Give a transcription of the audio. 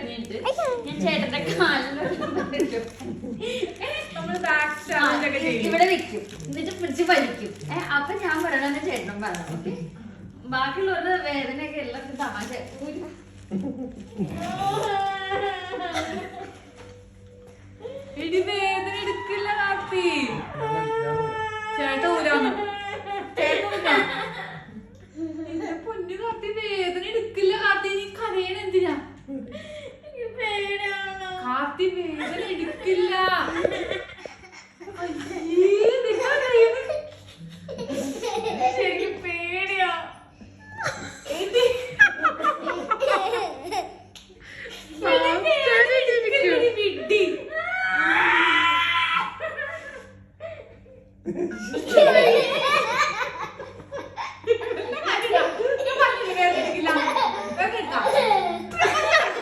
കഴിഞ്ഞിട്ട് ഞാൻ ചേട്ടന്റെ കാലിൽ ഇവിടെ വെക്കും, എന്നിട്ട് പിടിച്ച് വലിക്കും. അപ്പൊ ഞാൻ പറയണ ചേട്ടനും പറഞ്ഞു. ഓക്കെ, ബാക്കിയുള്ളവരുടെ വേദനയൊക്കെ എല്ലാവർക്കും തമാശ. വേദന എടുക്കില്ല കാർത്തി, ചേട്ട ഊരാന്ന് പൊന്നു കാർത്തി. വേദന എടുക്കില്ല കാർത്തി, നീ കരയണ എന്തിനാ കാർത്തി? വേദന എടുക്കില്ല.